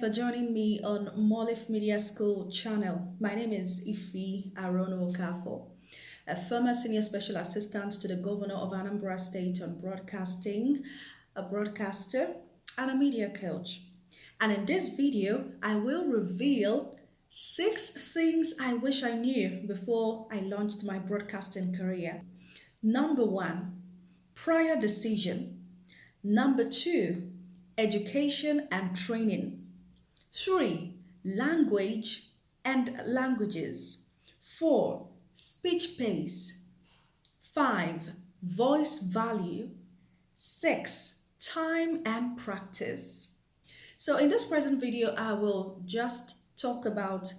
for joining me on Molif Media School channel. My name is Ifi Arono Okafo, a former senior special assistant to the governor of Anambra State on broadcasting, a broadcaster, and a media coach. And in this video, I will reveal 6 things I wish I knew before I launched my broadcasting career. Number one, prior decision. Number two, education and training. 3. Language and languages. 4. Speech pace. 5. Voice value. 6. Time and practice. So in this present video, I will just talk about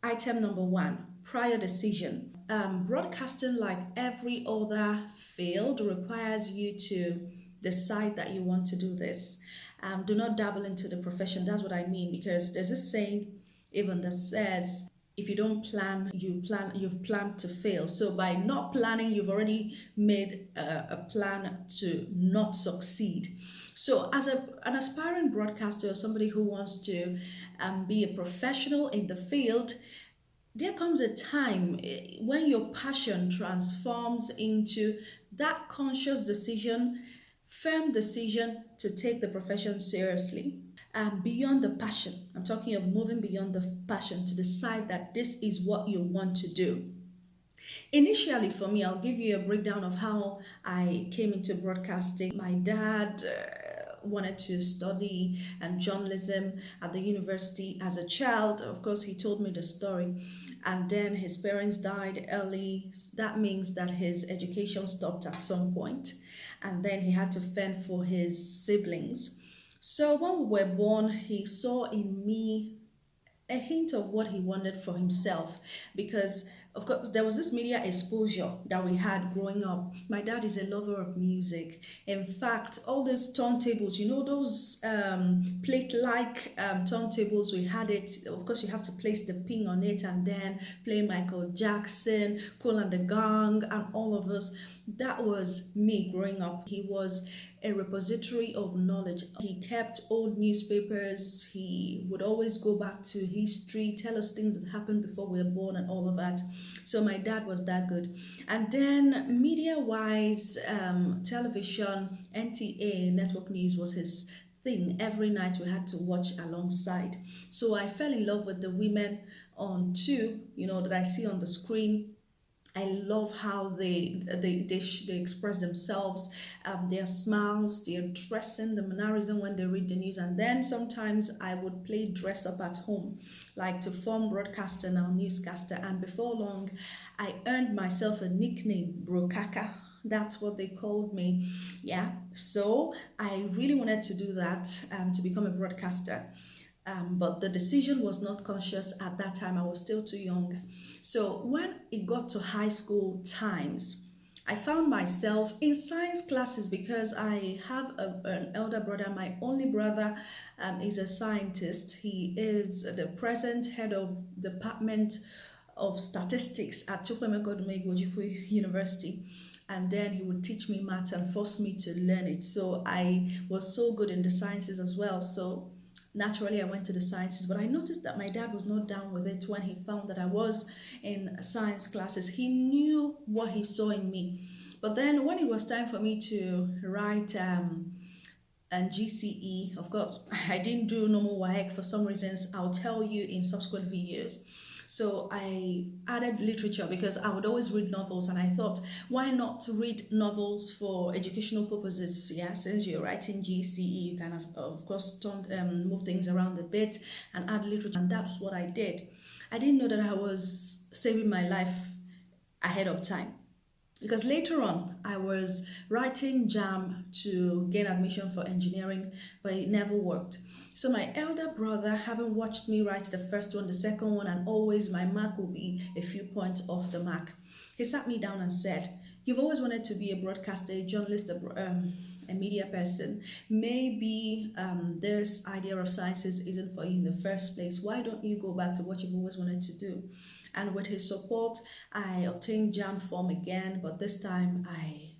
item number 1, prior decision. Broadcasting, like every other field, requires you to decide that you want to do this. Do not dabble into the profession. That's what I mean, because there's a saying even that says, if you don't plan, you've planned to fail. So by not planning, you've already made a plan to not succeed. So as an aspiring broadcaster or somebody who wants to be a professional in the field, there comes a time when your passion transforms into that conscious decision, firm decision to take the profession seriously. Beyond the passion, I'm talking of moving beyond the passion to decide that this is what you want to do. Initially, for me, I'll give you a breakdown of how I came into broadcasting. My dad wanted to study journalism at the university as a child. Of course, he told me the story. And then his parents died early. That means that his education stopped at some point. And then he had to fend for his siblings. So when we were born, he saw in me a hint of what he wanted for himself, because of course there was this media exposure that we had growing up. My dad is a lover of music. In fact, all those turntables, you know, those plate like turntables, we had it. Of course, you have to place the pin on it and then play Michael Jackson, Kool and the Gang, and all of us. That was me growing up. He was a repository of knowledge. He kept old newspapers. He would always go back to history, tell us things that happened before we were born and all of that. So my dad was that good. And then media-wise, television, NTA, network news was his thing. Every night we had to watch alongside. So I fell in love with the women on Tube, you know, that I see on the screen. I love how they express themselves, their smiles, their dressing, the mannerism when they read the news. And then sometimes I would play dress up at home, like to form broadcaster now, newscaster. And before long, I earned myself a nickname, Bro Kaka. That's what they called me. Yeah. So I really wanted to do that, to become a broadcaster. But the decision was not conscious at that time. I was still too young. So when it got to high school times, I found myself in science classes because I have an elder brother. My only brother is a scientist. He is the present head of Department of Statistics at Chukwemeka Odumegwu University. And then he would teach me math and force me to learn it. So I was so good in the sciences as well. So naturally, I went to the sciences, but I noticed that my dad was not down with it when he found that I was in science classes. He knew what he saw in me. But then when it was time for me to write and GCE, of course, I didn't do normal WAEC for some reasons. I'll tell you in subsequent videos. So I added literature because I would always read novels, and I thought, why not read novels for educational purposes? Yeah, since you're writing GCE, you can of course move things around a bit and add literature, and that's what I did. I didn't know that I was saving my life ahead of time, because later on I was writing JAM to gain admission for engineering, but it never worked. So my elder brother, having watched me write the first one, the second one, and always my mark will be a few points off the mark, he sat me down and said, "You've always wanted to be a broadcaster, a journalist, a media person. Maybe this idea of sciences isn't for you in the first place. Why don't you go back to what you've always wanted to do?" And with his support, I obtained JAM form again, but this time I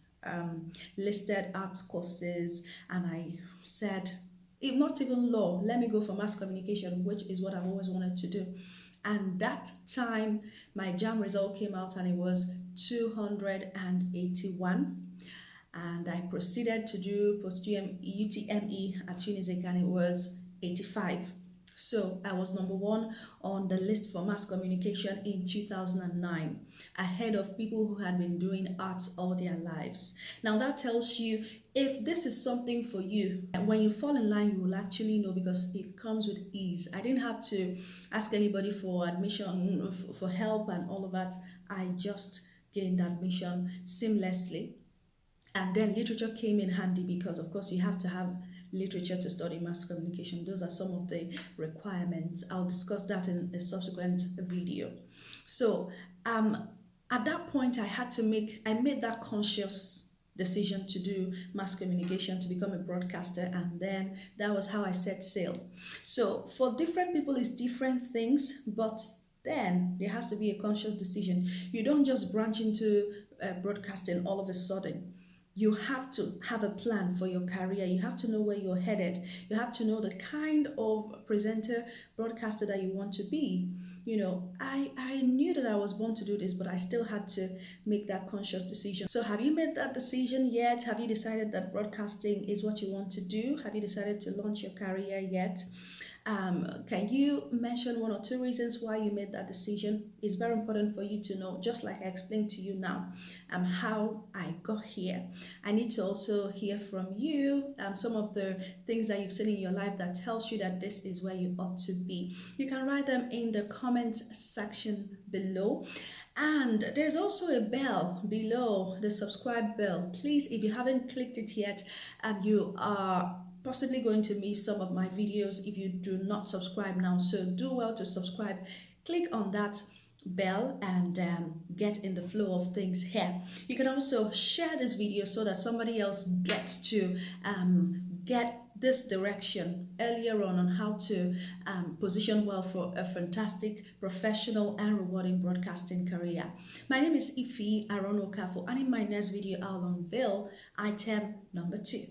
listed arts courses, and I said, if not even law, let me go for mass communication, which is what I've always wanted to do. And that time, my JAM result came out and it was 281. And I proceeded to do UTME at Unizik and it was 85. So I was number one on the list for mass communication in 2009, ahead of people who had been doing arts all their lives. Now that tells you if this is something for you, when you fall in line, you will actually know because it comes with ease. I didn't have to ask anybody for admission, for help and all of that. I just gained admission seamlessly. And then literature came in handy because, of course, you have to have literature to study mass communication. Those are some of the requirements. I'll discuss that in a subsequent video. So at that point, I made that conscious decision to do mass communication, to become a broadcaster, and then that was how I set sail. So for different people, it's different things, but then there has to be a conscious decision. You don't just branch into broadcasting all of a sudden. You have to have a plan for your career. You have to know where you're headed. You have to know the kind of presenter, broadcaster that you want to be. You know, I knew that I was born to do this, but I still had to make that conscious decision. So have you made that decision yet? Have you decided that broadcasting is what you want to do? Have you decided to launch your career yet? Can you mention one or two reasons why you made that decision? It's very important for you to know, just like I explained to you now, how I got here. I need to also hear from you some of the things that you've seen in your life that tells you that this is where you ought to be. You can write them in the comments section below. And there's also a bell below, the subscribe bell. Please, if you haven't clicked it yet, you are possibly going to miss some of my videos if you do not subscribe now. So do well to subscribe. Click on that bell and get in the flow of things here. You can also share this video so that somebody else gets to get this direction earlier on how to position well for a fantastic, professional and rewarding broadcasting career. My name is Ife Arono Okafo, and in my next video I'll unveil item number 2.